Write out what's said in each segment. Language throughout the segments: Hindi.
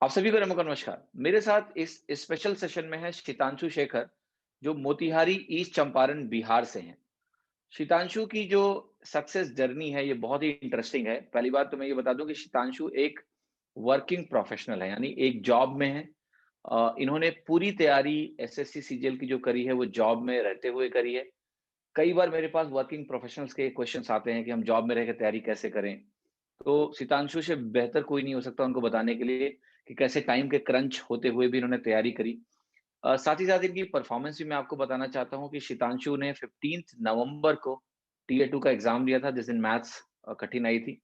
आप सभी को नमस्कार। मेरे साथ इस स्पेशल सेशन में है शीतांशु शेखर, जो मोतिहारी ईस्ट चंपारण बिहार से हैं। शीतांशु की जो सक्सेस जर्नी है, ये बहुत ही इंटरेस्टिंग है। पहली बात तो मैं ये बता दूं कि शीतांशु एक वर्किंग प्रोफेशनल है, यानी एक जॉब में है। इन्होंने पूरी तैयारी एसएससी सीजीएल की जो करी है, वो जॉब में रहते हुए करी है। कई बार मेरे पास वर्किंग प्रोफेशनल्स के क्वेश्चंस आते हैं कि हम जॉब में रह के तैयारी कैसे करें। तो सितांशु से बेहतर कोई नहीं हो सकता उनको बताने के लिए कि कैसे टाइम के क्रंच होते हुए भी इन्होंने तैयारी करी। साथ ही साथ इनकी परफॉर्मेंस भी मैं आपको बताना चाहता हूँ कि सितांशु ने 15 नवंबर को टीए 2 का एग्जाम दिया था, जिस दिन मैथ्स कठिन आई थी।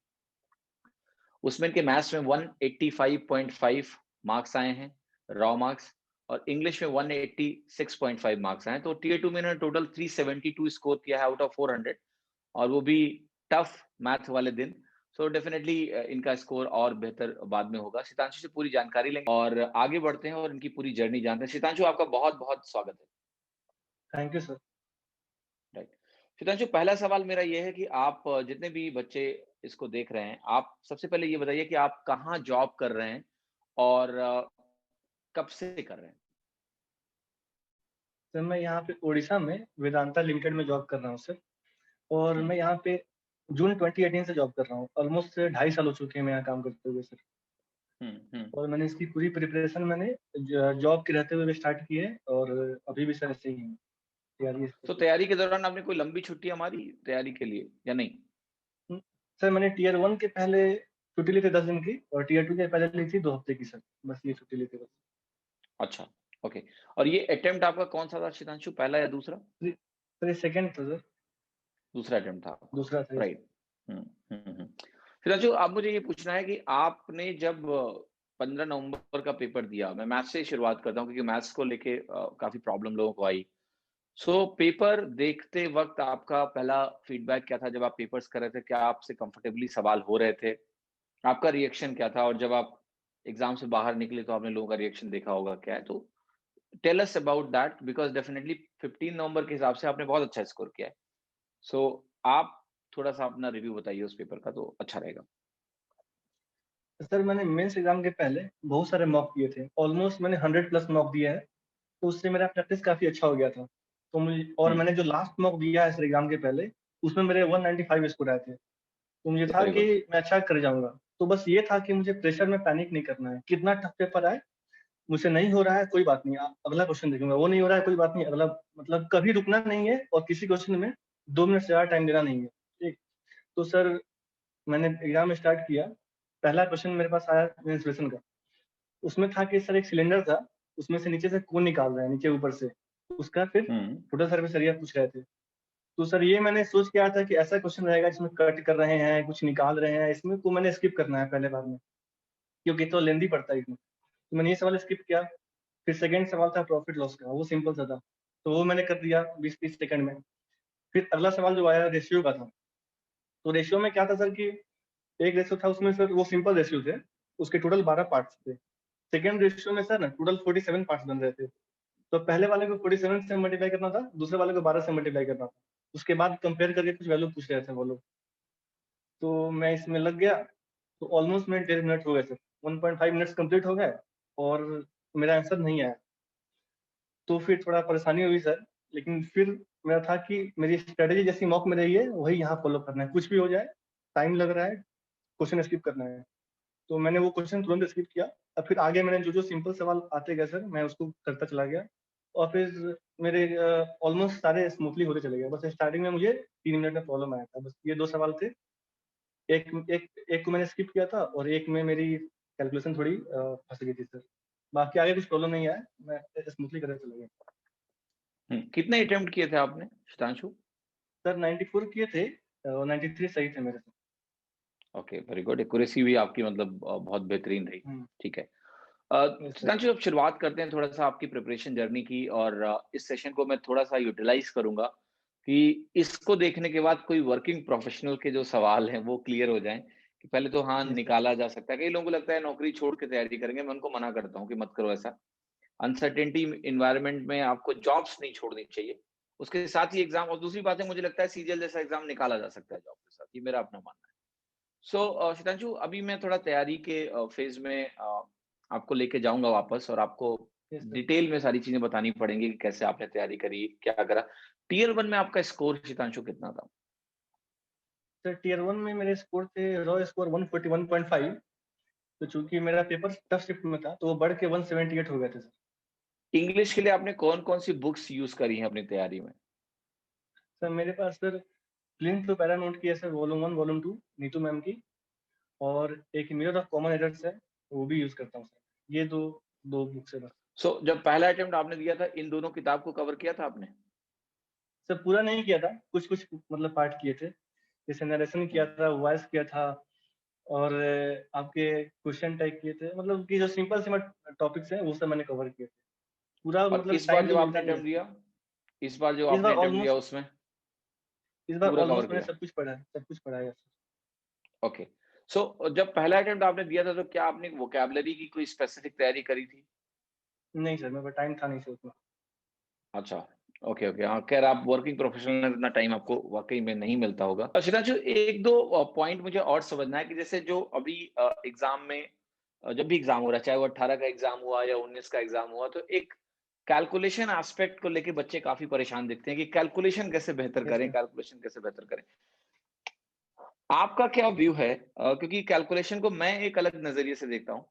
उसमें इनके मैथ्स में 185.5 मार्क्स आए हैं, रॉ मार्क्स। और इंग्लिश में 186.5 मार्क्स आए हैं। तो टीए 2 में इन्होंने टोटल 372 स्कोर किया है आउट ऑफ 400, और वो भी टफ मैथ वाले दिन। सो डेफिनेटली इनका स्कोर और बेहतर बाद में होगा। शीतांशु से पूरी जानकारी लेंगे और आगे बढ़ते हैं और इनकी पूरी जर्नी जानते हैं। शीतांशु, आपका बहुत बहुत स्वागत है। Thank you sir. राइट। शीतांशु, पहला सवाल मेरा ये है कि आप जितने भी बच्चे इसको देख रहे हैं, आप सबसे पहले ये बताइए कि आप कहाँ जॉब कर रहे हैं और कब से कर रहे हैं? सर मैं यहाँ पे ओडिशा में वेदांता लिमिटेड में जॉब कर रहा हूँ सर। और हम्म। मैं यहाँ पे जून 2018 से जॉब कर रहा हूँ। ऑलमोस्ट 2.5 साल हो चुके हैं मैं यहाँ काम करते हुए सर। हम्म। और मैंने इसकी पूरी प्रिपरेशन मैंने जॉब के रहते हुए भी स्टार्ट की है, और अभी भी सर ऐसे ही है तैयारी तो इसकी। तैयारी के दौरान आपने कोई लंबी छुट्टी हमारी तैयारी के लिए या नहीं? हम्म, सर मैंने टीयर 1 के पहले छुट्टी ली थी 10 दिन की, और टीयर 2 के पहले ली थी 2 हफ्ते की सर। बस ये छुट्टी ली थी बस। अच्छा। ओके। और ये अटेम्प्ट आपका कौन सा था शीतांशु, पहला या दूसरा? सर ये सेकेंड था सर। दूसरा अटेम्प्ट था आपका। दूसरा था ये सर। राइट। फिर अब मुझे ये पूछना है कि आपने जब 15 नवंबर का पेपर दिया, मैं मैथ्स से ही शुरुआत करता हूँ क्योंकि मैथ्स को लेके काफी प्रॉब्लम लोगों को आई। सो पेपर देखते वक्त आपका पहला फीडबैक क्या था? जब आप पेपर्स कर रहे थे, क्या आपसे कंफर्टेबली सवाल हो रहे थे? आपका रिएक्शन क्या था? और जब आप एग्जाम से बाहर निकले तो आपने लोगों का रिएक्शन देखा होगा क्या है, तो tell us about that, because definitely 15 नवंबर के हिसाब से आपने बहुत अच्छा स्कोर किया है। सो आप थोड़ा-सा अपना रिव्यू बताइए उस पेपर का, तो अच्छा रहेगा। सर मैंने मेंस एग्जाम के पहले बहुत सारे मॉक दिए थे। ऑलमोस्ट मैंने 100 प्लस मॉक दिया है। तो उससे मेरा प्रैक्टिस काफ़ी अच्छा हो गया था। तो मुझे, और हुँ, मैंने जो लास्ट मॉक दिया है सर एग्ज़ाम के पहले, उसमें मेरे 195 स्कोर आए थे। तो मुझे था वेरी कि गुड। मैं अच्छा कर जाऊँगा। तो बस ये था कि मुझे प्रेशर में पैनिक नहीं करना है। कितना टफ पेपर आए, मुझसे नहीं हो रहा है कोई बात नहीं, अगला क्वेश्चन देखूँगा, वो नहीं हो रहा है कोई बात नहीं, अगला। मतलब कभी रुकना नहीं है, और किसी क्वेश्चन में 2 मिनट से ज़्यादा टाइम देना नहीं है। ठीक। तो सर मैंने एग्ज़ाम स्टार्ट किया। पहला क्वेश्चन मेरे पास आया मेंस्ट्रुएशन का। उसमें था कि सर एक सिलेंडर था, उसमें से नीचे से खून निकाल रहे हैं, नीचे ऊपर से। उसका फिर हुँ, टोटल सर्विस एरिया पूछ रहे थे। तो सर ये मैंने सोच के आया था कि ऐसा क्वेश्चन रहेगा जिसमें कट कर रहे हैं, कुछ निकाल रहे हैं, इसमें तो मैंने स्किप करना है पहले बार में, क्योंकि तो लेंदी पड़ता है इसमें। तो मैंने ये सवाल स्किप किया। फिर सेकंड सवाल था प्रॉफिट लॉस का, वो सिंपल सा था। तो वो मैंने कर दिया 20-30 सेकंड में। फिर अगला सवाल जो आया रेशियो का था। तो रेशियो में क्या था सर कि एक रेशियो था, उसमें सर वो सिंपल रेशियो थे, उसके टोटल 12 पार्ट्स थे। सेकंड रेशियो में सर ना टोटल 47 पार्ट्स बन रहे थे। तो पहले वाले को 47 से मल्टीप्लाई करना था, दूसरे वाले को 12 से मल्टीप्लाई करना था। उसके बाद कंपेयर करके कुछ वैल्यू पूछ रहे थे वो लोग। तो मैं इसमें लग गया। तो ऑलमोस्ट मेरे 1.5 मिनट हो गए सर। 1.5 मिनट्स कंप्लीट हो गए, और मेरा आंसर नहीं आया। तो फिर थोड़ा परेशानी हुई सर। लेकिन फिर मेरा था कि मेरी स्ट्रेटेजी जैसी मॉक में रही है, वही यहाँ फॉलो करना है। कुछ भी हो जाए, टाइम लग रहा है, क्वेश्चन स्किप करना है। तो मैंने वो क्वेश्चन तुरंत स्किप किया। और फिर आगे मैंने जो-जो सिंपल सवाल आते गए सर, मैं उसको करता चला गया। और फिर मेरे ऑलमोस्ट सारे स्मूथली होते चले गए। बस स्टार्टिंग में मुझे 3 मिनट में प्रॉब्लम आया था। बस ये 2 सवाल थे। एक एक एक को मैंने स्किप किया था, और एक में मेरी कैलकुलेशन थोड़ी फँस गई थी सर। बाकी आगे कुछ प्रॉब्लम नहीं आया, मैं स्मूथली करते चला गया। कितने अटेम्प्ट किए थे आपने शीतांशु? सर 94 किए थे, और 93 सही थे मेरे से। Okay, very good. एक्यूरेसी भी आपकी मतलब बहुत बेहतरीन रही। हुँ, ठीक है। Yes sir. शीतांशु, अब शुरुआत करते हैं थोड़ा-सा आपकी प्रिपरेशन जर्नी की, और इस सेशन को मैं थोड़ा-सा यूटिलाइज़ करूँगा कि इसको देखने के बाद कोई वर्किंग प्रोफेशनल के जो सवाल हैं, वो क्लियर हो जाएँ कि पहले तो हाँ, यस सर। निकाला जा सकता है। कई लोगों को लगता है नौकरी छोड़ के तैयारी करेंगे, मैं उनको मना करता हूँ कि मत करो ऐसा। अनसर्टेनिटी एनवायरनमेंट में आपको जॉब्स नहीं छोड़नी चाहिए। उसके साथ ही एग्ज़ाम, और दूसरी बात है, मुझे लगता है सीजीएल जैसा एग्ज़ाम निकाला जा सकता है जॉब के साथ, ये मेरा अपना मानना है। सो शीतांशु, अभी मैं थोड़ा तैयारी के फ़ेज़ में आपको लेके जाऊँगा वापस और आपको यस सर। डिटेल में सारी चीज़ें बतानी पड़ेंगी कि कैसे आपने तैयारी करी, क्या करा। टियर 1 में आपका स्कोर शितांशु कितना था? सर टियर 1 में मेरे स्कोर थे रॉ स्कोर 141.5, तो चूँकि मेरा पेपर टफ शिफ्ट में था, तो वो बढ़ के 178 हो गए थे सर। इंग्लिश के लिए आपने कौन-कौन सी बुक्स यूज़ करी हैं अपनी तैयारी में? सर मेरे पास सर क्लीन टू पैरामाउंट की है sir volume 1, volume 2 Neetu ma'am की, और एक मिरर ऑफ कॉमन एरर्स है, वो भी यूज़ करता हूँ सर। ये 2 बुक्स है बस। जब पहला अटेम्प्ट आपने दिया था, इन दोनों किताब को कवर किया था आपने? सर पूरा नहीं किया था, कुछ-कुछ मतलब पार्ट किए थे। जैसे नरेशन किया हुँ। था, वॉइस किया था, और आपके क्वेश्चन टाइप किए थे। मतलब कि जो सिंपल सिंपल टॉपिक्स हैं, वो सब मैंने कवर किए थे। पूरा और मतलब इस बार टाइम जब भी आपने मिलता नहीं है अटेम्प्ट इसमें। दिया इस बार जो इस बार आपने अटेम्प्ट दिया ऑलमोस्ट उसमें इस बार पूरा कवर ऑलमोस्ट मैंने किया? सब कुछ पढ़ा है। ओके। जब पहला अटेम्प्ट आपने दिया था तो क्या आपने वोकैब्युलरी की कोई स्पेसिफिक तैयारी करी थी? नहीं सर, मेरे पास टाइम था नहीं सर उतना। अच्छा, ओके, ओके। हाँ, खैर आप वर्किंग प्रोफेशनल हैं, इतना टाइम आपको वाक़ई में नहीं मिलता होगा। शिरांशु 1-2 पॉइंट मुझे और समझना है कि जैसे जो अभी एग्ज़ाम में जब भी एग्ज़ाम हो रहा है, चाहे वो 18 का एग्ज़ाम हुआ या 19 का एग्ज़ाम हुआ, तो एक कैलकुलेशन एस्पेक्ट को लेके बच्चे काफ़ी परेशान दिखते हैं कि कैलकुलेशन कैसे बेहतर यस करें, सर। कैलकुलेशन कैसे बेहतर करें? आपका क्या व्यू है? क्योंकि कैलकुलेशन को मैं एक अलग नज़रिए से देखता हूँ।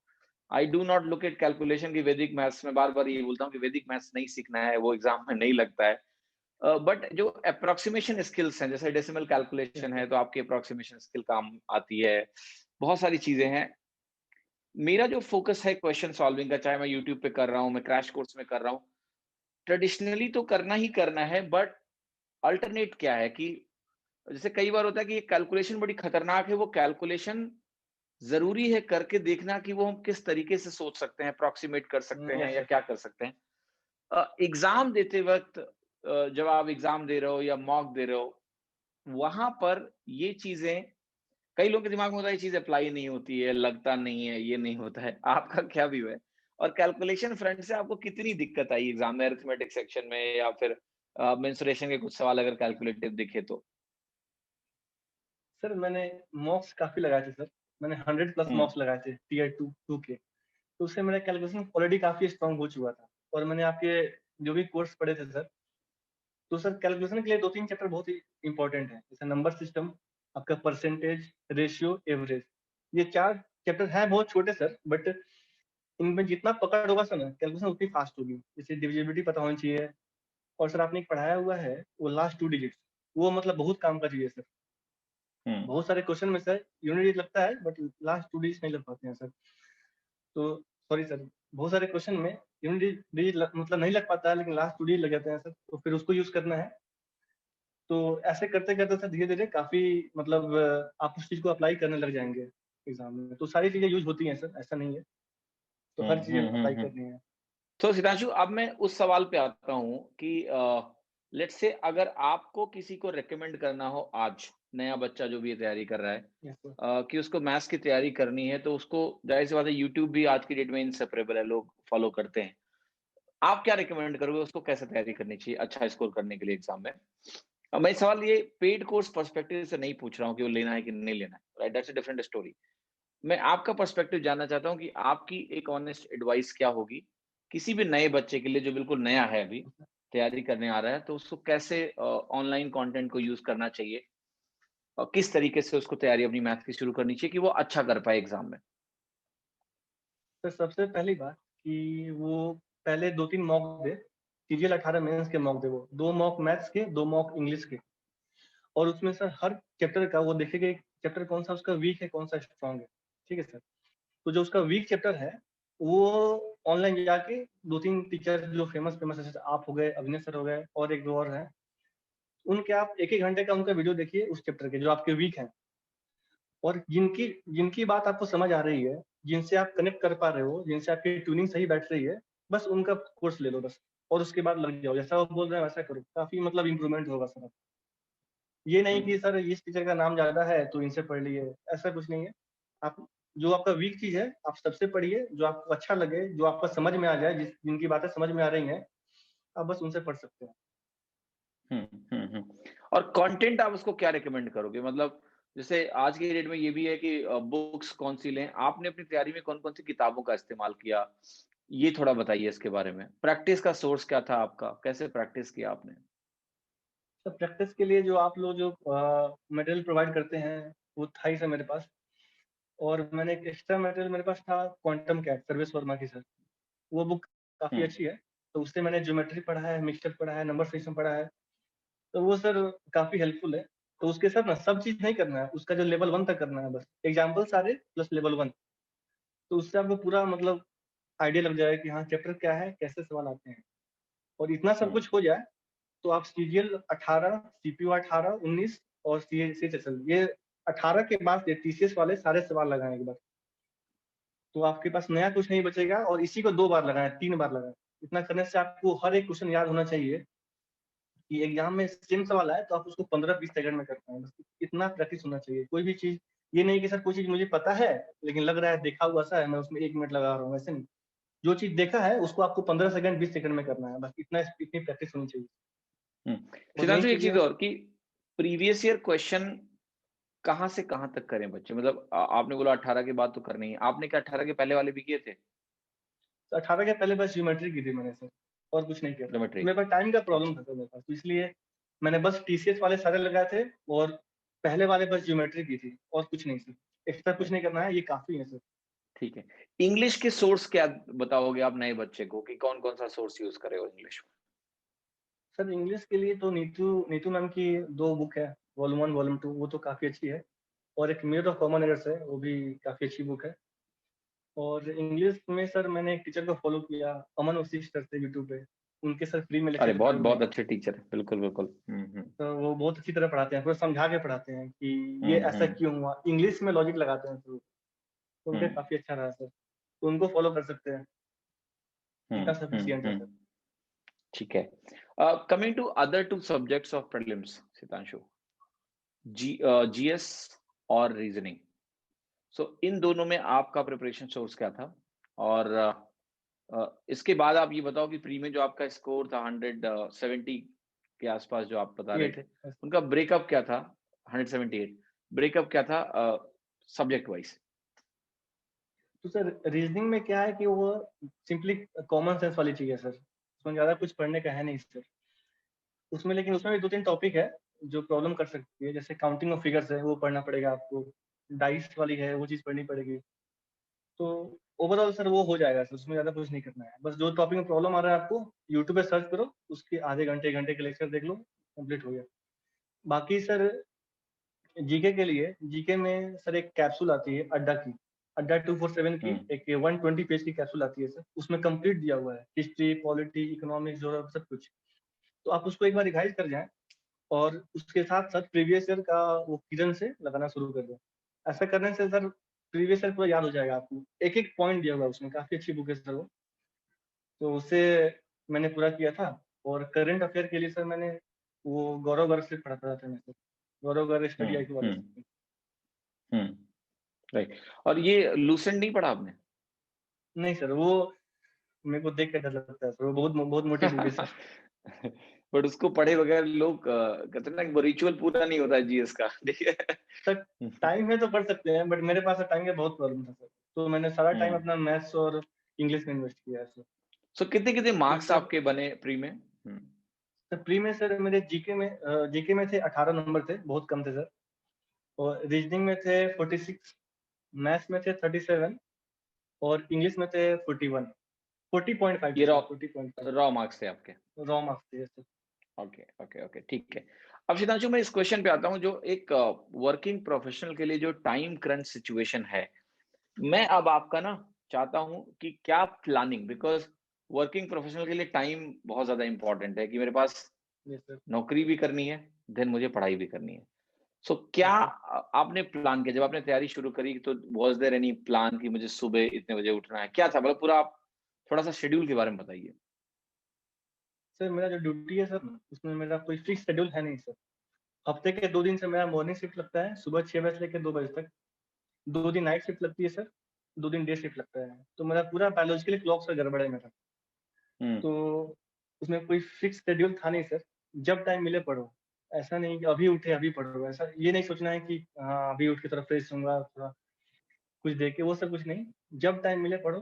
I do not look at calculation की वैदिक मैथ्स में बार-बार ये बोलता हूँ कि वैदिक मैथ्स नहीं सीखना है, वो एग्ज़ाम में नहीं लगता है। बट जो एप्रोक्सीमेशन स्किल्स हैं, जैसे डेसिमल यस कैलकुलेशन है, सर। तो आपकी एप्रोक्सीमेशन स्किल काम आती है। बहुत सारी चीज़ें हैं। मेरा जो फ़ोकस है क्वेश्चन सॉल्विंग का, चाहे मैं यूट्यूब पे कर रहा हूँ, मैं क्रैश कोर्स में कर रहा हूँ, ट्रेडिशनली तो करना ही करना है, बट अल्टरनेट क्या है कि जैसे कई बार होता है कि ये कैलकुलेशन बड़ी खतरनाक है, वो कैलकुलेशन ज़रूरी है करके देखना कि वो हम किस तरीके से सोच सकते हैं, अप्रॉक्सिमेट कर सकते हैं यस या सर। क्या कर सकते हैं। एग्ज़ाम देते वक़्त जब आप एग्ज़ाम दे रहे हो या मॉक दे रहे हो, वहाँ पर ये चीज़ें कई लोगों के दिमाग में होता है ये चीज़ अप्लाई नहीं होती है, लगता नहीं है, ये नहीं होता है। आपका क्या व्यू है? और कैलकुलेशन फ्रंट से आपको कितनी दिक्कत आई एग्ज़ाम में अरिथमेटिक सेक्शन में या फिर मेंसुरेशन के कुछ सवाल अगर कैलकुलेटिव दिखे तो? सर मैंने मॉक्स काफ़ी लगाए थे सर। मैंने 100 प्लस हुँ, मॉक्स लगाए थे टियर 2 के। तो उससे मेरा कैलकुलेशन ऑलरेडी काफ़ी स्ट्रॉन्ग हो चुका था। और मैंने आपके जो भी कोर्स पढ़े थे सर, तो सर कैलकुलेशन के लिए 2-3 चैप्टर बहुत ही इम्पोर्टेंट है। जैसे नंबर सिस्टम, आपका परसेंटेज, रेशियो, एवरेज। ये 4 चैप्टर हैं बहुत छोटे सर, बट इनमें जितना पकड़ होगा सर ना, कैलकुलेशन उतनी फास्ट होगी। जैसे डिविजिबिलिटी पता होनी चाहिए, और सर आपने एक पढ़ाया हुआ है, वो लास्ट 2 डिजिट्स, वो मतलब बहुत काम का चीज़ है सर। हुँ। बहुत सारे क्वेश्चन में सर यूनिट डिजिट लगता है, बट लास्ट 2 डिजिट्स नहीं लग पाते हैं सर। तो सॉरी सर, बहुत सारे क्वेश्चन में यूनिट डिजिट मतलब नहीं लग पाता है, लेकिन लास्ट 2 डिजिट लग जाते हैं सर, तो फिर उसको यूज़ करना है। तो ऐसे करते-करते सर धीरे-धीरे काफ़ी मतलब आप उस चीज़ को अप्लाई करने लग जाएँगे एग्ज़ाम में। तो सारी चीज़ें यूज़ होती हैं सर, ऐसा नहीं है। तो हुँ, हर चीज़ें हुँ, हुँ, अप्लाई हुँ। करनी है। तो सितांशु अब मैं उस सवाल पे आता हूँ कि लेट्स से अगर आपको किसी को रिकमेंड करना हो आज, नया बच्चा जो भी ये तैयारी कर रहा है यस सर। कि उसको मैथ्स की तैयारी करनी है, तो उसको ज़ाहिर-सी बात है यूट्यूब भी आज की डेट में इंसेपरेबल है, लोग फॉलो करते हैं। आप क्या रिकमेंड करोगे उसको कैसे तैयारी करनी चाहिए अच्छा स्कोर करने के लिए एग्ज़ाम में? मैं सवाल ये पेड कोर्स पर्सपेक्टिव से नहीं पूछ रहा हूँ कि वो लेना है कि नहीं लेना है, right? That's a different story. मैं आपका पर्सपेक्टिव जानना चाहता हूँ कि आपकी एक ऑनेस्ट एडवाइस क्या होगी, किसी भी नए बच्चे के लिए जो बिल्कुल नया है अभी, तैयारी करने आ रहा है, तो उसको कैसे ऑनलाइन कंटेंट को यूज़ करना चाहिए? और किस तरीके से उसको तैयारी अपनी मैथ की शुरू करनी चाहिए कि वो अच्छा कर पाए एग्ज़ाम में? सर सबसे पहली बात कि वो पहले 2-3 मॉक दे, सीजीएल 18 मेंस के मॉक दे वो। 2 मॉक मैथ्स के, 2 मॉक इंग्लिश के। और उसमें सर हर चैप्टर का वो देखेगा कि चैप्टर कौन-सा उसका वीक है, कौन-सा स्ट्रॉन्ग है। ठीक है सर? तो जो उसका वीक चैप्टर है, वो ऑनलाइन जाके 2-3 टीचर जो फेमस-फेमस है, जैसे आप हो गए, अभिनय सर हो गए, और 1-2 और हैं। उनके आप 1-1 घंटे का उनका वीडियो देखिए उस चैप्टर के, जो आपके वीक हैं। और जिनकी जिनकी बात आपको समझ आ रही है, जिनसे आप कनेक्ट कर पा रहे हो, जिनसे आपकी ट्यूनिंग सही बैठ रही है, बस उनका कोर्स ले लो बस, और उसके बाद लग जाओ। जैसा वो बोल रहे हैं वैसा करो, काफ़ी मतलब इम्प्रूवमेंट होगा सर। ये नहीं हुँ, कि सर इस टीचर का नाम ज़्यादा है तो इनसे पढ़ लिए, ऐसा कुछ नहीं है। आप जो आपका वीक चीज़ है, आप सबसे पढ़िए, जो आपको अच्छा लगे, जो आपको समझ में आ जाए, जिनकी बातें समझ में आ रही हैं, आप बस उनसे पढ़ सकते हैं। हुँ, हुँ, हुँ। और कंटेंट आप उसको क्या रिकमेंड करोगे? मतलब जैसे आज की डेट में ये भी है कि बुक्स कौन सी लें? आपने अपनी तैयारी में कौन-कौन सी किताबों का इस्तेमाल किया? ये थोड़ा बताइए इसके बारे में। प्रैक्टिस का सोर्स क्या था आपका? कैसे प्रैक्टिस किया आपने? तो प्रैक्टिस के लिए जो आप लोग जो मटेरियल प्रोवाइड करते हैं, वो था ही सर मेरे पास। और मैंने एक एक्स्ट्रा मटेरियल मेरे पास था, क्वांटम कैट सर्वेश वर्मा की सर। वो बुक काफ़ी हुँ, अच्छी है। तो उससे मैंने ज्योमेट्री पढ़ा है, मिक्सचर पढ़ा है, नंबर सिस्टम पढ़ा है। तो वो सर काफ़ी हेल्पफुल है। तो उसके साथ ना सब चीज़ नहीं करना है, उसका जो लेवल 1 तक करना है बस। एग्ज़ाम्पल सारे प्लस लेवल 1। तो उससे आपको पूरा मतलब आइडिया लग जाएगा कि हाँ, चैप्टर क्या है, कैसे सवाल आते हैं। और इतना सब हुँ, कुछ हो जाए, तो आप सीजीएल 18, सीपीयू 18, 19 और सीएचएसएल ये 18 के बाद ये टीसीएस वाले सारे सवाल लगाएँ एक बार। तो आपके पास नया कुछ नहीं बचेगा और इसी को 2 बार लगाएँ, 3 बार लगाएँ। इतना करने से आपको हर एक क्वेश्चन याद होना चाहिए कि एग्ज़ाम में सेम सवाल आए तो आप उसको 15-20 सेकंड में कर पाएँ। बस इतना प्रैक्टिस होना चाहिए। कोई भी चीज़ ये नहीं कि सर कोई चीज़ मुझे पता है, लेकिन लग रहा है देखा हुआ सा है, मैं उसमें 1 मिनट लगा रहा हूँ, ऐसे नहीं। जो चीज़ देखा है उसको आपको 15 सेकंड, 20 सेकंड में करना है। बस इतनी प्रैक्टिस होनी चाहिए। हुँ। और मेन सिद्धांशु एक चीज़ ये चीज़ है और कि प्रीवियस ईयर क्वेश्चन कहाँ से कहाँ तक करें बच्चे? मतलब आपने बोला 18 के बाद तो करने ही है। आपने क्या 18 के पहले वाले भी किए थे? 18 के पहले बस ज्योमेट्री की थी मैंने सर, और कुछ नहीं किया था। ज्योमेट्री? मेरे पास टाइम का प्रॉब्लम अच्छा, था सर मेरे पास, तो इसलिए मैंने बस टीसीएस वाले सारे लगाए थे और पहले वाले बस ज्योमेट्री की थी और कुछ नहीं सर। एक्स्ट्रा कुछ नहीं करना है, ये काफ़ी है सर। ठीक है। इंग्लिश के सोर्स क्या बताओगे आप नए बच्चे को कि कौन-कौन सा सोर्स यूज़ करे वो इंग्लिश में? सर इंग्लिश के लिए तो नीतू नीतू मैम की 2 बुक है, वॉल्यूम 1, वॉल्यूम 2 वो तो काफ़ी अच्छी है और एक मिरर ऑफ कॉमन एरर्स है, वो भी काफ़ी अच्छी बुक है। और इंग्लिश में सर मैंने एक टीचर को फ़ॉलो किया, अमन वशिष्ठ सर थे यूट्यूब पे। उनके सर फ्री में लेक्चर अरे चलते बहुत हैं बहुत उन्हें। अच्छे टीचर हैं। बिल्कुल, बिल्कुल। हुँ, हुँ। तो वो बहुत अच्छी तरह पढ़ाते हैं, पूरा समझा के पढ़ाते हैं कि ये हुँ, ऐसा हुँ। क्यों हुआ? इंग्लिश में लॉजिक लगाते हैं तो हुँ, उनका काफ़ी अच्छा रहा सर। तो उनको फ़ॉलो कर सकते हैं, हुँ, इतना हुँ, सफिशिएंट है हुँ। सर। ठीक है। Coming to other 2 subjects of prelims Sitanshu, GS और रीजनिंग। सो इन दोनों में आपका प्रिपरेशन सोर्स क्या था? और इसके बाद आप ये बताओ कि प्री में जो आपका स्कोर था 170 के आसपास जो आप बता रहे 8 थे, यस। उनका ब्रेकअप क्या था? 178 ब्रेकअप क्या था सब्जेक्ट वाइज़? तो सर रीज़निंग में क्या है कि वो सिंपली कॉमन सेंस वाली चीज़ है सर। उसमें ज़्यादा कुछ पढ़ने का है नहीं सर। उसमें लेकिन उसमें भी 2-3 टॉपिक है, जो प्रॉब्लम कर सकती है। जैसे काउंटिंग ऑफ फिगर्स है, वो पढ़ना पड़ेगा आपको। डाइस वाली है, वो चीज़ पढ़नी पड़ेगी। तो ओवरऑल सर वो हो जाएगा सर, उसमें ज़्यादा कुछ नहीं करना है। बस जो टॉपिक में प्रॉब्लम आ रहा है आपको, यूट्यूब पे सर्च करो, उसके आधे घंटे, 1 घंटे के लेक्चर देख लो, कंप्लीट हो गया। बाकी सर जीके के लिए, जीके में सर एक कैप्सूल आती है अड्डा की, अड्डा 247 की हुँ, एक 120 पेज की कैप्सूल आती है सर, उसमें कंप्लीट दिया हुआ है, हिस्ट्री, पॉलिटी, इकोनॉमिक्स, ज्योग्राफी सब कुछ। तो आप उसको एक बार रिवाइज़ कर जाएँ और उसके साथ-साथ प्रीवियस ईयर का वो किरण से लगाना शुरू कर दें। ऐसा करने से सर प्रीवियस ईयर पूरा याद हो जाएगा आपको। एक-एक पॉइंट दिया हुआ है उसमें, काफ़ी अच्छी बुक है सर वो। तो उससे मैंने पूरा किया था और करंट अफ़ेयर के लिए सर मैंने वो गौरव गर्ग से पढ़ता था मैं सर। गौरव गर्ग हुँ, स्टडी आईक्यू वाले हुँ, से। हुँ, राइट। और ये लूसेंट नहीं पढ़ा आपने? नहीं सर, वो मेरे को देख के डर लगता है सर, वो बहुत बहुत मोटी बुक है सर। बट उसको पढ़े बगैर लोग कहते हैं ना कि वो रिचुअल पूरा नहीं होता है जीएस का, ठीक है? सर हुँ, टाइम है तो पढ़ सकते हैं, बट मेरे पास टाइम का बहुत प्रॉब्लम था सर। तो मैंने सारा टाइम हुँ। अपना मैथ्स और इंग्लिश में इन्वेस्ट किया है सर। सो कितने-कितने क्योंकि मार्क्स सर आपके बने प्री में? हुँ, सर प्री में सर मेरे जीके में थे 18 नंबर थे, बहुत कम थे सर। और रीजनिंग में थे 46, मैथ्स में थे 37 और इंग्लिश में थे 41। 40.5 थे ये सर, 40.5 रॉ मार्क्स थे आपके। रॉ मार्क्स थे सर। ओके, ओके, ओके, ठीक है। अब सिद्धांशु मैं इस क्वेश्चन पे आता हूँ जो एक वर्किंग प्रोफेशनल के लिए जो टाइम क्रंच सिचुएशन है, मैं अब आपका ना चाहता हूँ कि क्या प्लानिंग बिकॉज़ वर्किंग प्रोफेशनल के लिए टाइम बहुत ज़्यादा इम्पोर्टेंट है कि मेरे पास यस सर, नौकरी भी करनी है, देन मुझे पढ़ाई भी करनी है। सो क्या यस सर। आपने प्लान किया जब आपने तैयारी शुरू करी तो वाज़ देयर एनी प्लान कि मुझे सुबह इतने बजे उठना है? क्या था मतलब पूरा आप थोड़ा-सा शेड्यूल के बारे में बताइए? सर मेरा जो ड्यूटी है सर, उसमें मेरा कोई फिक्स शेड्यूल है नहीं सर। हफ्ते के 2 दिन से मेरा मॉर्निंग शिफ्ट लगता है, सुबह 6 बजे से लेके 2 बजे तक। 2 दिन नाइट शिफ्ट लगती है सर, 2 दिन डे शिफ्ट लगता है। तो मेरा पूरा बायोलॉजिकली क्लॉक से गड़बड़ है मेरा। हुँ, तो उसमें कोई फिक्स शेड्यूल था नहीं सर, जब टाइम मिले पढ़ो। ऐसा नहीं कि अभी उठे अभी पढ़ो, ऐसा ये नहीं सोचना है कि हाँ, अभी उठ के थोड़ा फ्रेश होऊँगा, थोड़ा कुछ देख के, वो सब कुछ नहीं। जब टाइम मिले पढ़ो।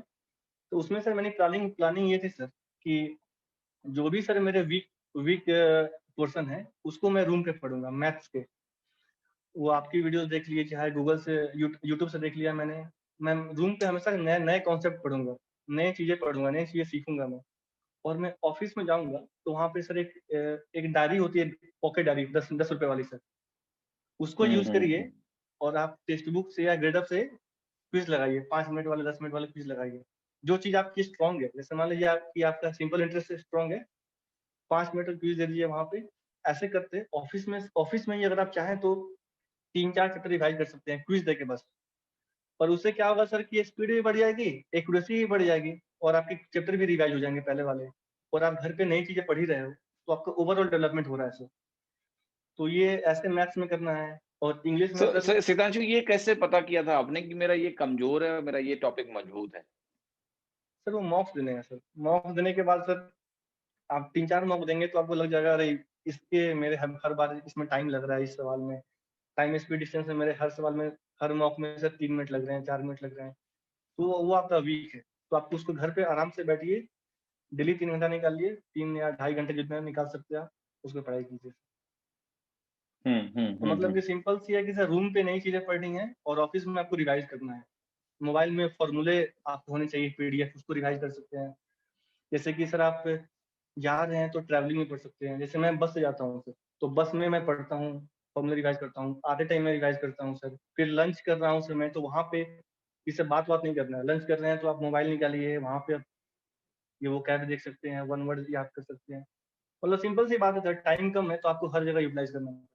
तो उसमें सर मैंने प्लानिंग प्लानिंग ये थी सर कि जो भी सर मेरे वीक वीक पोर्शन है, उसको मैं रूम पे पढ़ूँगा मैथ्स के। वो आपकी वीडियोज़ देख लिए, चाहे गूगल से यूट्यूब से देख लिया मैंने। मैं रूम पे हमेशा नए-नए कॉन्सेप्ट पढ़ूँगा, नई चीज़ें पढ़ूँगा, नई चीज़ें सीखूँगा मैं। और मैं ऑफ़िस में जाऊँगा, तो वहाँ पे सर एक डायरी होती है, पॉकेट डायरी, ₹10 वाली सर। उसको हुँ, यूज़ हुँ, करिए हुँ। और आप टेक्स्ट बुक से या ग्रेडअप से क्विज़ लगाइए, 5 मिनट वाले, 10 मिनट वाले क्विज़ लगाइए। जो चीज़ आपकी स्ट्रॉन्ग है, जैसे मान लीजिए कि आपका सिंपल इंटरेस्ट स्ट्रॉन्ग है, 5 मिनट का क्विज़ दे दीजिए वहाँ पे। ऐसे करते ऑफ़िस में ही अगर आप चाहें तो 3-4 चैप्टर रिवाइज़ कर सकते हैं क्विज़ देके बस। पर उससे क्या होगा सर कि स्पीड भी बढ़ जाएगी, एक्यूरेसी भी बढ़ जाएगी और आपके चैप्टर भी रिवाइज़ हो जाएँगे पहले वाले। और आप घर पे नई चीज़ें पढ़ ही रहे हो, तो आपका ओवरऑल डेवलपमेंट हो रहा है सर। तो ये ऐसे मैथ्स में करना है और इंग्लिश में सर। सितांशु, ये कैसे पता किया था आपने कि मेरा ये कमज़ोर है और मेरा ये टॉपिक मजबूत है? सर वो मॉक्स देने हैं सर। मॉक्स देने के बाद सर आप 3-4 मॉक देंगे तो आपको लग जाएगा, अरे! इसके मेरे हर बार इसमें टाइम लग रहा है इस सवाल में। टाइम स्पीड डिस्टेंस में मेरे हर सवाल में, हर मॉक में सर 3 मिनट लग रहे हैं, 4 मिनट लग रहे हैं। तो वो आपका वीक है। तो आप उसको घर पे आराम से बैठिए, डेली 3 घंटा निकालिए, 3 या ढाई घंटे जितना निकाल सकते हैं आप, उसमें पढ़ाई कीजिए। हुँ, हुँ, तो हुँ, मतलब हुँ। कि सिंपल सी है कि सर रूम पे नई चीज़ें पढ़नी है और ऑफ़िस में आपको रिवाइज़ करना है। मोबाइल में फ़ॉर्मूले आपको होने चाहिए, पीडीएफ, उसको रिवाइज़ कर सकते हैं। जैसे कि सर आप जा रहे हैं तो ट्रैवलिंग में पढ़ सकते हैं। जैसे मैं बस से जाता हूँ सर, तो बस में मैं पढ़ता हूँ, फ़ॉर्मूला रिवाइज़ करता हूँ। आते टाइम मैं रिवाइज़ करता हूँ सर। फिर लंच कर रहा हूँ सर मैं, तो वहाँ पे किसी से बात-वात नहीं करना है। लंच कर रहे हैं तो आप मोबाइल निकालिए, वहाँ पे आप ये वोकैब देख सकते हैं, वन वर्ड याद कर सकते हैं। मतलब सिंपल सी बात है सर, टाइम कम है तो आपको हर जगह यूटिलाइज़ करना है।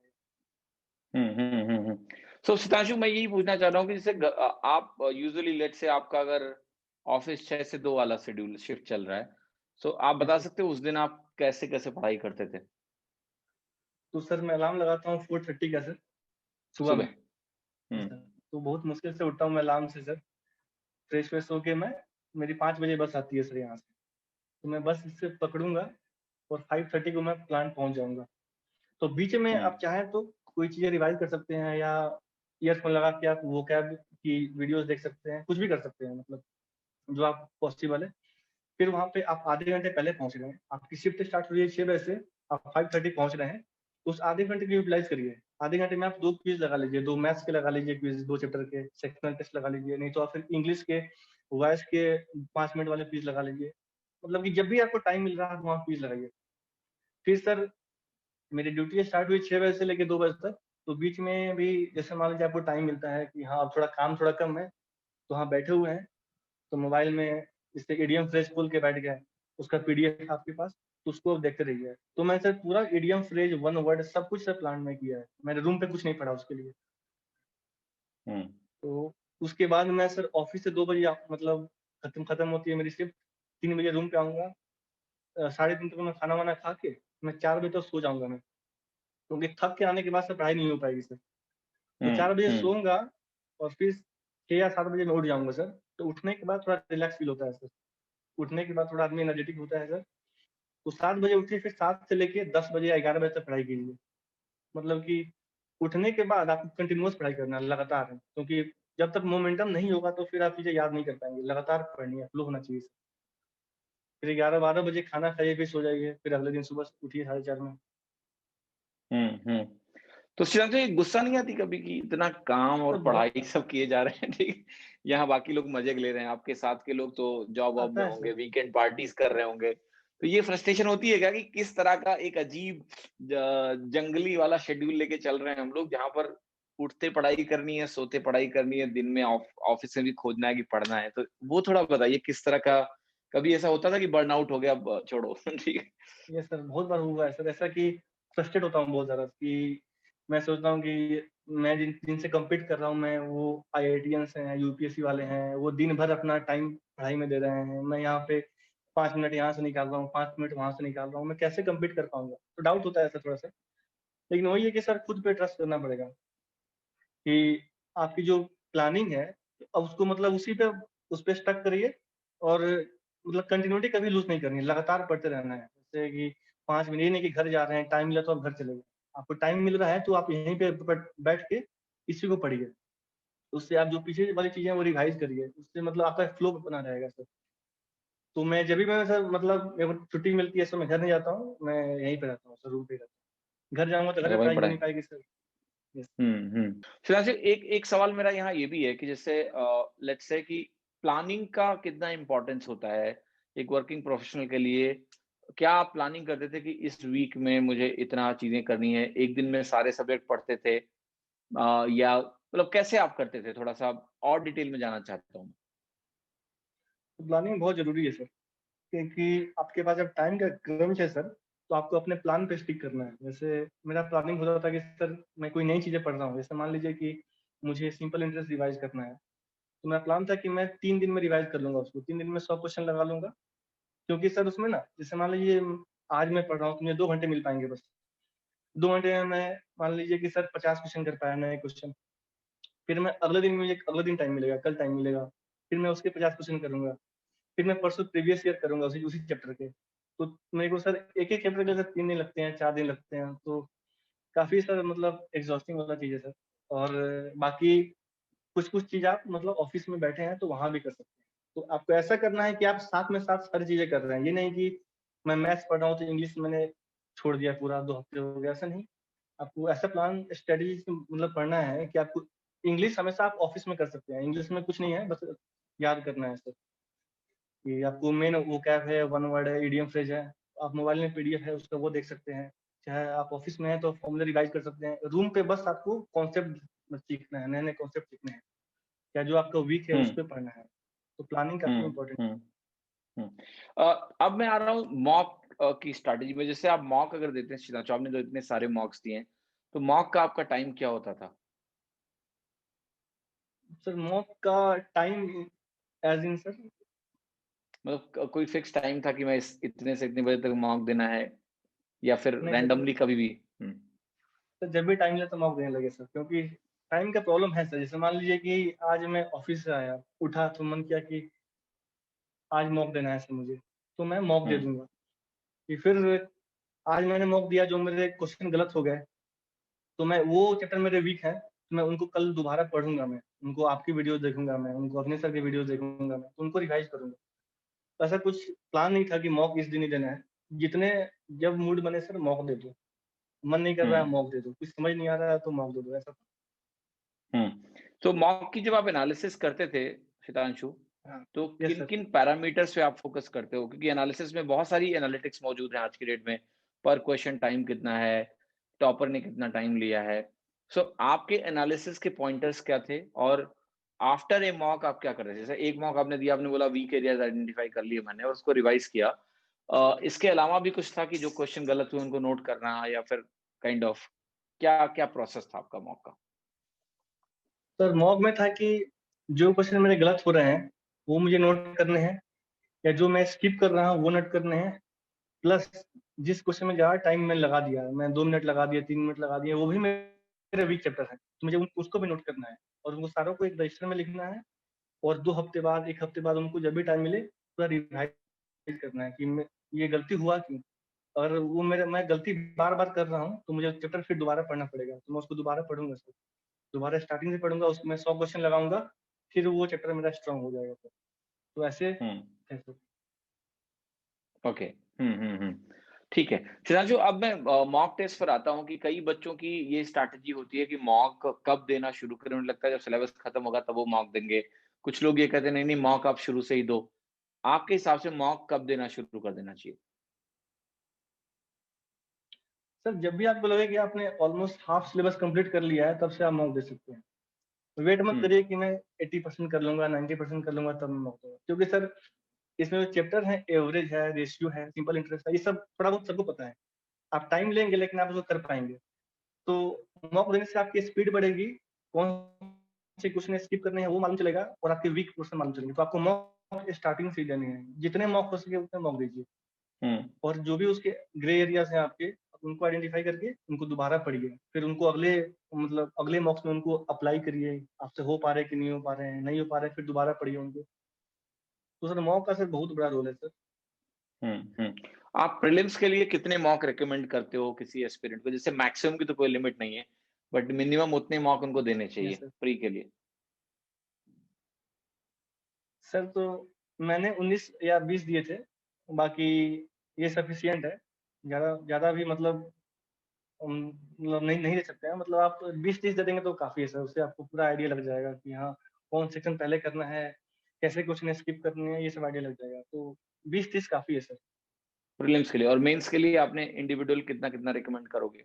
हुँ, हुँ, हुँ, हुँ। सो सितांशु, मैं यही पूछना चाह रहा हूँ कि जैसे आप यूजुअली लेट्स से आपका अगर ऑफ़िस 6 से 2 वाला शेड्यूल शिफ्ट चल रहा है, सो आप यस बता सर। सकते हो उस दिन आप कैसे-कैसे पढ़ाई करते थे तो सर मैं अलार्म लगाता हूँ 4:30 का सर, सुबह में। सुबह? हुँ, यस सर। तो बहुत मुश्किल से उठता हूँ मैं अलार्म से सर। फ्रेश-व्रेश होके मैं, मेरी 5 बजे बस आती है सर यहाँ से। तो मैं बस से पकड़ूँगा और 5:30 को मैं प्लांट पहुँच जाऊँगा। तो बीच में हुँ, आप चाहें तो कोई चीज़ें रिवाइज़ कर सकते हैं या ईयरफ़ोन लगा के आप वोकैब की वीडियोज़ देख सकते हैं, कुछ भी कर सकते हैं मतलब जो आप पॉसिबल है। फिर वहाँ पे आप आधे घंटे पहले पहुँच रहे हैं, आपकी शिफ्ट स्टार्ट हो रही है 6 बजे से, आप 5:30 पहुँच रहे हैं, तो उस आधे घंटे को यूटिलाइज़ करिए। आधे घंटे में आप 2 क्विज़ लगा लीजिए, 2 मैथ्स के लगा लीजिए क्विज़, 2 चैप्टर के, सेक्शनल टेस्ट लगा लीजिए, नहीं तो आप फिर इंग्लिश के, वॉइस के 5 मिनट वाले क्विज़ लगा लीजिए। मतलब कि जब भी आपको टाइम मिल रहा है, आप वहाँ क्विज़ लगाइए। फिर सर मेरी ड्यूटी स्टार्ट हुई 6 बजे से लेके 2 बजे तक, तो बीच में भी जैसे मान लीजिए आपको टाइम मिलता है कि हाँ, अब थोड़ा काम थोड़ा कम है, तो हाँ, बैठे हुए हैं, तो मोबाइल में जैसे इडियम फ्रेज़ खोल के बैठ गए, उसका पीडीएफ है आपके पास, तो उसको आप देखते रहिए। तो मैं सर पूरा इडियम फ्रेज़, वन वर्ड सब कुछ सर प्लान में किया है। मैंने रूम पे कुछ नहीं पढ़ा उसके लिए। हुँ, तो उसके बाद मैं सर ऑफ़िस से 2 बजे मतलब खत्म होती है मेरी शिफ्ट, 3 बजे रूम पे आऊँगा। साढ़े 3 तक मैं खाना-वाना खा के, मैं 4 बजे तक सो जाऊँगा मैं, क्योंकि थक के आने के बाद सर पढ़ाई नहीं हो पाएगी सर। तो हुँ, 4 बजे हुँ, सोऊँगा और फिर 6 या 7 बजे मैं उठ जाऊँगा सर। तो उठने के बाद थोड़ा रिलैक्स फ़ील होता है सर। उठने के बाद थोड़ा आदमी एनर्जेटिक होता है सर। तो 7 बजे उठिए, फिर 7 से लेके 10 बजे या 11 बजे तक पढ़ाई कीजिए। मतलब कि उठने के बाद आपको कंटीन्यूअस पढ़ाई करना है लगातार, क्योंकि जब तक मोमेंटम नहीं होगा तो फिर आप चीज़ें याद नहीं कर पाएँगे। लगातार पढ़नी है, फ्लो होना चाहिए। फिर 11-12 बजे खाना खाइए, फिर सो जाइए। फिर अगले दिन सुबह उठिए 4:30 में। हुँ, हुँ। तो सिद्धांत जी, गुस्सा नहीं आती कभी कि इतना काम तो और बहुत पढ़ाई सब किए जा रहे हैं, ठीक है? यहाँ बाकी लोग मज़े ले रहे हैं, आपके साथ के लोग तो जॉब-वॉब आता में है होंगे, सर। वीकेंड पार्टीज़ कर रहे होंगे। तो ये फ्रस्ट्रेशन होती है क्या कि किस तरह का एक अजीब जंगली वाला शेड्यूल लेके चल रहे हैं हम लोग, जहाँ पर उठते पढ़ाई करनी है, सोते पढ़ाई करनी है, दिन में ऑफ़िस में भी खोजना है कि पढ़ना है। तो वो थोड़ा बताइए किस तरह का कभी ऐसा होता था कि बर्नआउट हो गया अब छोड़ो, ठीक है? यस सर, बहुत बार हुआ है सर ऐसा कि फ्रस्ट्रेट होता हूँ बहुत ज़्यादा कि मैं सोचता हूँ कि मैं जिनसे कम्पीट कर रहा हूँ, मैं वो आईआईटीएन्स हैं, यूपीएससी वाले हैं, वो दिन भर अपना टाइम पढ़ाई में दे रहे हैं। मैं यहाँ पे 5 मिनट यहाँ से निकाल रहा हूँ, 5 मिनट वहाँ से निकाल रहा हूँ, मैं कैसे कम्पीट कर पाऊँगा? तो डाउट होता है ऐसा थोड़ा-सा। लेकिन वही है कि सर खुद पे ट्रस्ट करना पड़ेगा कि आपकी जो प्लानिंग है, अब उसको मतलब उस पे स्टक करिए और मतलब कंटिन्यूटी कभी लूज़ नहीं करनी है, लगातार पढ़ते रहना है। जैसे कि 5 मिनट, ये नहीं कि घर जा रहे हैं, टाइम मिला तो अब घर चले गए। आपको टाइम मिल रहा है तो आप यहीं पे बैठ के इसी को पढ़िए। उससे आप जो पीछे वाली चीज़ें हैं वो रिवाइज़ करिए। उससे मतलब आपका फ्लो बना रहेगा सर। तो मैं जब भी मैं सर मतलब मेरे को छुट्टी मिलती है सर, मैं घर नहीं जाता हूँ, मैं यहीं पे रहता हूँ सर, रूम पे ही रहता हूँ। घर जाऊँगा तो घर अच्छा, में वहीं पढ़ाई हो पढ़ाई। नहीं पाएगी सर। यस। फिलहाल एक एक सवाल मेरा यहाँ ये भी है कि जैसे लेट्स से कि प्लानिंग का कितना इम्पोर्टेंस होता है एक वर्किंग प्रोफेशनल के लिए? क्या आप प्लानिंग करते थे कि इस वीक में मुझे इतना चीज़ें करनी है, एक दिन में सारे सब्जेक्ट पढ़ते थे या मतलब कैसे आप करते थे? थोड़ा-सा और डिटेल में जानना चाहता हूँ। तो प्लानिंग बहुत ज़रूरी है सर, क्योंकि आपके पास जब टाइम का क्रंच है सर, तो आपको अपने प्लान पे स्टिक करना है। जैसे मेरा प्लानिंग होता था कि सर मैं कोई नई चीज़ें पढ़ रहा हूँ, जैसे मान लीजिए कि मुझे सिंपल इंटरेस्ट रिवाइज़ करना है, तो मेरा प्लान था कि मैं 3 दिन में रिवाइज़ कर लूँगा उसको, 3 दिन में 100 क्वेश्चन लगा लूँगा। क्योंकि सर उसमें ना जैसे मान लीजिए आज मैं पढ़ रहा हूँ तो मुझे 2 घंटे मिल पाएँगे बस। 2 घंटे में मैं मान लीजिए कि सर 50 क्वेश्चन कर पाया, नए क्वेश्चन। फिर मैं अगले दिन मुझे अगले दिन टाइम मिलेगा, कल टाइम मिलेगा। फिर मैं उसके 50 क्वेश्चन करूँगा। फिर मैं परसों प्रीवियस ईयर करूँगा उसी उसी चैप्टर के। तो मेरे को सर एक-एक चैप्टर के सर 3 दिन लगते हैं, 4 दिन लगते हैं। तो काफ़ी सर मतलब एग्ज़ॉस्टिंग वाला चीज़ है सर। और बाकी कुछ-कुछ चीज़ आप मतलब ऑफ़िस में बैठे हैं तो वहाँ भी कर सकते हैं। तो आपको ऐसा करना है कि आप साथ में साथ सारी चीज़ें कर रहे हैं। ये नहीं कि मैं मैथ्स पढ़ रहा हूँ तो इंग्लिश मैंने छोड़ दिया पूरा 2 हफ्ते हो गए, ऐसा नहीं। आपको ऐसा प्लान स्टडी मतलब पढ़ना है कि आपको इंग्लिश हमेशा आप ऑफ़िस में कर सकते हैं। इंग्लिश में कुछ नहीं है, बस याद करना है सिर्फ़। कि आपको मेन वोकैब है, वन वर्ड है, इडियम फ्रेज़ है। आप मोबाइल में पीडीएफ है उसका वो देख सकते हैं। चाहे आप ऑफ़िस में हैं तो फ़ॉर्मूला रिवाइज़ कर सकते हैं। रूम पे बस आपको कॉन्सेप्ट सीखना है, नए-नए कॉन्सेप्ट सीखने हैं। या जो आपका वीक है हुँ, उस पे पढ़ना है। तो प्लानिंग काफ़ी हुँ, इम्पोर्टेंट हुँ, हुँ। अब मैं आ रहा हूँ मॉक की स्ट्रैटेजी में। जैसे आप मॉक अगर देते हैं शिनाचो, आपने तो इतने सारे मॉक्स दिए हैं, तो मॉक का आपका टाइम क्या होता था? है। सर मॉक का टाइम ऐज़ इन सर मतलब कोई फिक्स टाइम था कि मैं इस इतने से इतने बजे तक मॉक देना है या फिर नहीं सर, रैंडमली कभी भी? हुँ, सर जब भी टाइम मिले तो मॉक देने लगे सर, क्योंकि टाइम का प्रॉब्लम है सर। जैसे मान लीजिए कि आज मैं ऑफ़िस से आया, उठा तो मन किया कि आज मॉक देना है सर मुझे, तो मैं मॉक हुँ, दे दूँगा। कि फिर आज मैंने मॉक दिया जो मेरे क्वेश्चन गलत हो गए, तो मैं वो चैप्टर मेरे वीक है, तो मैं उनको कल दोबारा पढ़ूँगा मैं। उनको आपकी वीडियोज़ देखूँगा मैं, उनको अग्नि सर की वीडियोज़ देखूँगा मैं, तो उनको रिवाइज़ करूँगा। तो ऐसा कुछ प्लान नहीं था कि मॉक इस दिन ही देना है। जितने जब मूड बने सर मॉक दे दो। मन नहीं कर हुँ, रहा है मॉक दे दो, कुछ समझ नहीं आ रहा है तो मॉक दे दो, ऐसा। हुँ। तो मॉक की जब आप एनालिसिस करते थे शितांशु, हाँ, तो यस सर। किन-किन पैरामीटर्स पे आप फ़ोकस करते हो? क्योंकि एनालिसिस में बहुत सारी एनालिटिक्स मौजूद है आज की डेट में। पर क्वेश्चन टाइम कितना है, टॉपर ने कितना टाइम लिया है। सो आपके एनालिसिस के पॉइंटर्स क्या थे? और आफ्टर ए मॉक आप क्या कर रहे थे? जैसे एक मॉक आपने दिया, आपने बोला वीक एरियाज़ आइडेंटिफाई कर लिए मैंने और उसको रिवाइज़ किया। इसके अलावा भी कुछ था कि जो क्वेश्चन गलत हुए उनको नोट करना या फिर काइंड ऑफ क्या क्या प्रोसेस था आपका मॉक का? सर मॉक में था कि जो क्वेश्चन मेरे गलत हो रहे हैं, वो मुझे नोट करने हैं, या जो मैं स्किप कर रहा हूँ वो नोट करने हैं। प्लस जिस क्वेश्चन में ज़्यादा टाइम मैंने लगा दिया, मैं 2 मिनट लगा दिया, 3 मिनट लगा दिए, वो भी मेरा वीक चैप्टर है, तो मुझे उन उसको भी नोट करना है और उनको सारों को एक रजिस्टर में लिखना है। और 2 हफ्ते बाद, 1 हफ्ते बाद उनको जब भी टाइम मिले पूरा रिवाइज़ करना है कि मैं ये गलती हुआ क्यों? अगर वो मेरा मैं गलती बार-बार कर रहा हूँ, तो मुझे चैप्टर फिर दोबारा पढ़ना पड़ेगा, तो मैं उसको दोबारा पढ़ूँगा सर। दोबारा स्टार्टिंग से पढ़ूँगा, उसमें 100 क्वेश्चन लगाऊँगा, फिर वो चैप्टर मेरा स्ट्रॉन्ग हो जाएगा सर। तो ऐसे हुँ। है सर। ओके। हुँ। ठीक है। सिद्धांशु, अब मैं मॉक टेस्ट पर आता हूँ कि कई बच्चों की ये स्ट्रैटेजी होती है कि मॉक कब देना शुरू करें, उन्हें लगता है जब सिलेबस खत्म होगा तब वो मॉक देंगे। कुछ लोग ये कहते हैं नहीं मॉक आप शुरू से ही दो। आपके हिसाब से मॉक कब देना शुरू कर देना चाहिए? सर जब भी आपको लगे कि आपने ऑलमोस्ट हाफ सिलेबस कंप्लीट कर लिया है, तब से आप मॉक दे सकते हैं। वेट मत हुँ, करिए कि मैं 80% कर लूँगा, 90% कर लूँगा तब मैं मॉक दूँगा। क्योंकि सर इसमें जो चैप्टर है, एवरेज है, रेशियो है, सिंपल इंटरेस्ट है, ये सब थोड़ा बहुत सबको पता है। आप टाइम लेंगे लेकिन आप उसको कर पाएँगे। तो मॉक देने से आपकी स्पीड बढ़ेगी, कौन से क्वेश्चन स्किप करने हैं वो मालूम चलेगा और आपके वीक क्वेश्चन मालूम चलेंगे। तो आपको मॉक स्टार्टिंग से ही देने हैं। जितने मॉक हो सके उतने मॉक दीजिए। हुँ, और जो भी उसके ग्रे एरियाज़ हैं आपके, उनको आइडेंटिफ़ाई करके उनको दोबारा पढ़िए। फिर उनको अगले मतलब अगले मॉक्स में उनको अप्लाई करिए। आपसे हो पा रहे हैं कि नहीं हो पा रहे हैं, नहीं हो पा रहे हैं फिर दोबारा पढ़िए उनको। तो सर मॉक का सर बहुत बड़ा रोल है सर। हुँ, हुँ। आप प्रीलिम्स के लिए कितने मॉक रिकमेंड करते हो किसी एस्पिरेंट को? जैसे मैक्सिमम की तो कोई लिमिट नहीं है, बट मिनिमम उतने मॉक उनको देने यस चाहिए सर। प्री के लिए? सर तो मैंने 19 या 20 दिए थे, बाकी ये सफिशिएंट है। ज़्यादा ज़्यादा भी मतलब मतलब नहीं नहीं दे सकते हैं, मतलब आप 20-30 दे देंगे तो काफ़ी है सर, उससे आपको पूरा आइडिया लग जाएगा कि हाँ, कौन सेक्शन पहले करना है, कैसे क्वेश्चन स्किप करने हैं, ये सब आइडिया लग जाएगा। तो 20-30 काफ़ी है सर। प्रीलिम्स के लिए, और मेंस के लिए आपने इंडिविजुअल कितना-कितना रिकमेंड करोगे?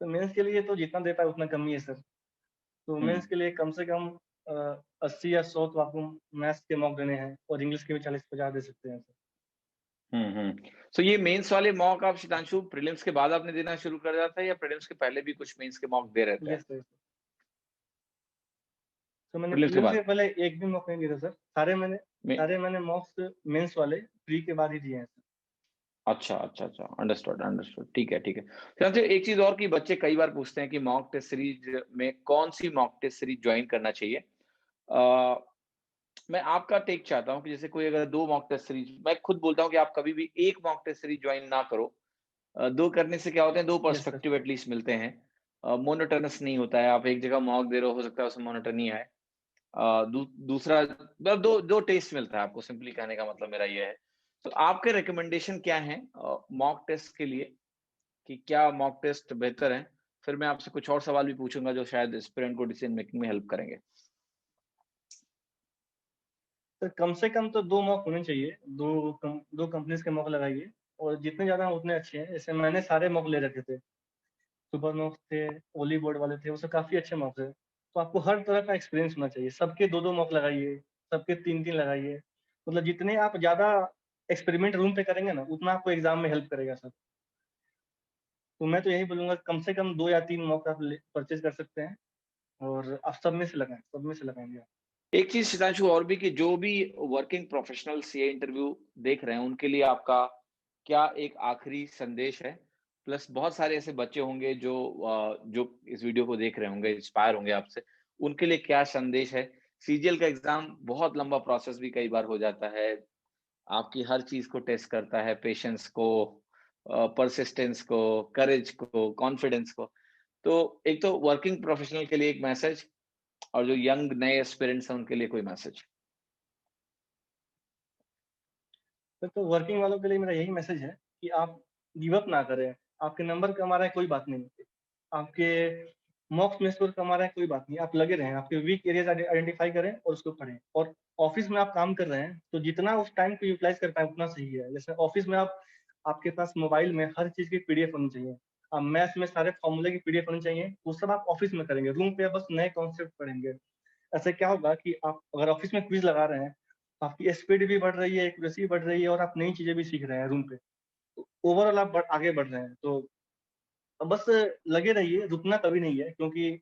तो मेंस के लिए तो जितना दे पाए उतना कम ही है सर। तो हुँ। मेंस के लिए कम से कम 80 या 100 तो आपको मैथ्स के मॉक देने हैं और इंग्लिश के भी 40-50 दे सकते हैं सर। हुँ, हुँ। सो ये मेंस वाले मॉक आप शितांशु प्रीलिम्स के बाद आपने देना शुरू कर दिया था या प्रीलिम्स के पहले भी कुछ मेंस के मॉक दे रहे थे आप? Yes sir. तो मैंने प्रीलिम्स के प्रीलिम्स से बाद? पहले एक भी मॉक नहीं दिया था सर। में सारे मैंने मॉक्स मेंस वाले प्री के बाद ही दिए हैं सर। अच्छा, अच्छा, अच्छा। Understood, understood. ठीक है, ठीक है। शितांशु एक चीज़ और कि बच्चे कई बार पूछते हैं कि मॉक टेस्ट सीरीज़ में कौन-सी मॉक टेस्ट सीरीज़ जॉइन करना चाहिए? मैं आपका टेक चाहता हूँ कि जैसे कोई अगर 2 मॉक टेस्ट सीरीज़, मैं खुद बोलता हूँ कि आप कभी भी 1 मॉक टेस्ट सीरीज़ जॉइन ना करो। 2 करने से क्या होता है, 2 यस सर। पर्सपेक्टिव एटलीस्ट मिलते हैं। मोनोटोनस नहीं होता है, आप एक जगह मॉक दे रहे हो सकता है उसमें मोनोटोनी आए। दूसरा मतलब 2 टेस्ट मिलता है आपको, सिंपली कहने का मतलब मेरा ये है। तो आपके रिकमेंडेशन क्या हैं मॉक टेस्ट के लिए कि क्या मॉक टेस्ट बेहतर हैं? फिर मैं आपसे कुछ और सवाल भी पूछूँगा जो शायद एस्पिरेंट को डिसीजन मेकिंग में हेल्प करेंगे। सर कम से कम तो 2 मॉक होने चाहिए। 2 कंपनीज़ के मॉक लगाइए और जितने ज़्यादा हों उतने अच्छे हैं। जैसे मैंने सारे मॉक ले रखे थे। सुपर मॉक्स थे, ओली बोर्ड वाले थे, वो सब काफ़ी अच्छे मॉक्स हैं। तो आपको हर तरह का एक्सपीरियंस होना चाहिए। सबके 2-2 मॉक लगाइए, सबके 3-3 लगाइए। मतलब जितने आप ज़्यादा एक्सपेरिमेंट रूम पे करेंगे ना, उतना आपको एग्ज़ाम में हेल्प करेगा सर। तो मैं तो यही बोलूँगा कम से कम 2 या 3 मॉक आप परचेज़ कर सकते हैं और आप सब में से लगाएँ, सब में से लगाएँगे आप। एक चीज़ शितांशु और भी कि जो भी वर्किंग प्रोफेशनल्स ये इंटरव्यू देख रहे हैं, उनके लिए आपका क्या एक आखिरी संदेश है? प्लस बहुत सारे ऐसे बच्चे होंगे जो इस वीडियो को देख रहे होंगे, इंस्पायर होंगे आपसे, उनके लिए क्या संदेश है? सीजीएल का एग्ज़ाम बहुत लंबा प्रोसेस भी कई बार हो जाता है। आपकी हर चीज़ को टेस्ट करता है, पेशेंस को, परसिस्टेंस को, करेज को, कॉन्फिडेंस को। तो एक तो वर्किंग प्रोफेशनल के लिए एक मैसेज, और जो यंग नए एस्पिरेंट्स हैं उनके लिए कोई मैसेज? तो वर्किंग वालों के लिए मेरा यही मैसेज है कि आप गिव अप ना करें। आपके नंबर कम आ रहा है कोई बात नहीं। आपके मॉक्स में स्कोर कम आ रहा है कोई बात नहीं। आप लगे रहें, आपके वीक एरियाज़ आइडेंटिफ़ाई करें और उसको पढ़ें। और ऑफ़िस में आप काम कर रहे हैं, तो जितना उस टाइम को यूटिलाइज़ कर पाएँ उतना सही है। जैसे ऑफ़िस में आपके पास मोबाइल में हर चीज़ की पीडीएफ होनी चाहिए। मैथ्स में सारे फ़ॉर्मूले की पीडीएफ होनी चाहिए, वो सब आप ऑफ़िस में करेंगे। रूम पे आप बस नए कॉन्सेप्ट पढ़ेंगे। ऐसे क्या होगा कि आप अगर ऑफ़िस में क्विज़ लगा रहे हैं, तो आपकी स्पीड भी बढ़ रही है, एक्यूरेसी बढ़ रही है और आप नई चीज़ें भी सीख रहे हैं रूम पे। तो ओवरऑल आप आगे बढ़ रहे हैं। तो बस लगे रहिए, रुकना कभी नहीं है क्योंकि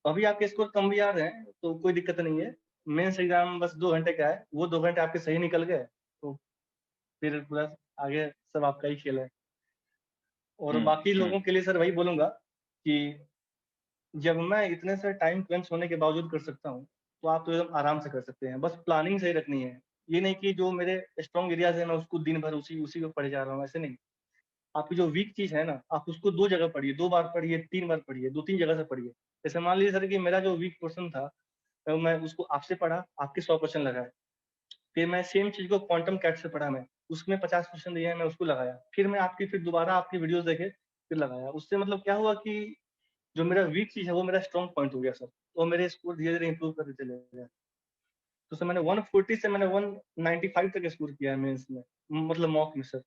अभी आपके स्कोर कम भी आ रहे हैं, तो कोई दिक्कत नहीं है। मेंस एग्ज़ाम बस 2 घंटे का है, वो 2 घंटे आपके सही निकल गए, तो फिर पूरा आगे सब आपका ही खेल है। और हुँ, बाकी हुँ। लोगों के लिए सर वही बोलूँगा कि जब मैं इतने से टाइम क्रंच होने के बावजूद कर सकता हूँ, तो आप तो एकदम आराम से कर सकते हैं। बस प्लानिंग सही रखनी है। ये नहीं कि जो मेरे स्ट्रॉन्ग एरियाज़ हैं, मैं उसको दिन भर उसी उसी को पढ़े जा रहा हूँ, ऐसे नहीं। आपकी जो वीक चीज़ है ना, आप उसको 2 जगह पढ़िए, 2 बार पढ़िए, 3 बार पढ़िए, 2-3 जगह से पढ़िए। जैसे मान लीजिए सर कि मेरा जो वीक पोर्शन था, मैं उसको आपसे पढ़ा, आपके 100 क्वेश्चन लगाए। फिर मैं सेम चीज़ को क्वांटम कैट से पढ़ा मैं, उसमें 50 क्वेश्चन दिए हैं, मैं उसको लगाया। फिर दोबारा आपकी वीडियोज़ देखे, फिर लगाया। उससे मतलब क्या हुआ कि जो मेरा वीक चीज़ है, वो मेरा स्ट्रॉन्ग पॉइंट हो गया सर। तो मेरे स्कोर धीरे-धीरे इम्प्रूव करते चले गए। तो सर मैंने 140 से मैंने 195 तक स्कोर किया है मेंस में, मतलब मॉक में सर।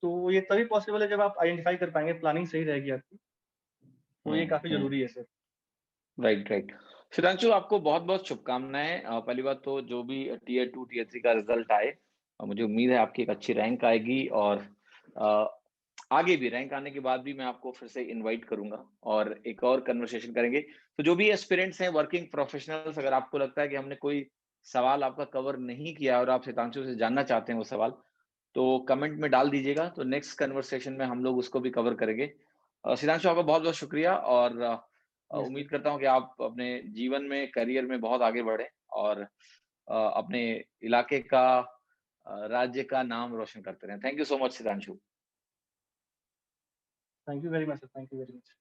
तो ये तभी पॉसिबल है जब आप आइडेंटिफ़ाई कर पाएँगे, प्लानिंग सही रहेगी आपकी, तो हुँ, ये काफ़ी हुँ। ज़रूरी है सर। Right, right. सुधांशु आपको बहुत-बहुत शुभकामनाएँ। पहली बात तो जो भी टियर 2, टियर 3 का रिज़ल्ट आए, मुझे उम्मीद है आपकी एक अच्छी रैंक आएगी, और अ, आगे भी रैंक आने के बाद भी मैं आपको फिर से इनवाइट करूँगा और एक और कन्वर्सेशन करेंगे। तो जो भी एस्पिरेंट्स हैं, वर्किंग प्रोफेशनल्स, अगर आपको लगता है कि हमने कोई सवाल आपका कवर नहीं किया और आप सितांशु से जानना चाहते हैं वो सवाल, तो कमेंट में डाल दीजिएगा, तो नेक्स्ट कन्वर्सेशन में हम लोग उसको भी कवर करेंगे। सितांशु आपका बहुत-बहुत शुक्रिया, और यस सर। उम्मीद करता हूँ कि आप अपने जीवन में, करियर में बहुत आगे बढ़ें और अपने इलाके का राज्य का नाम रोशन करते रहें। Thank you so much Shitanshu. Thank you very much sir, thank you very much.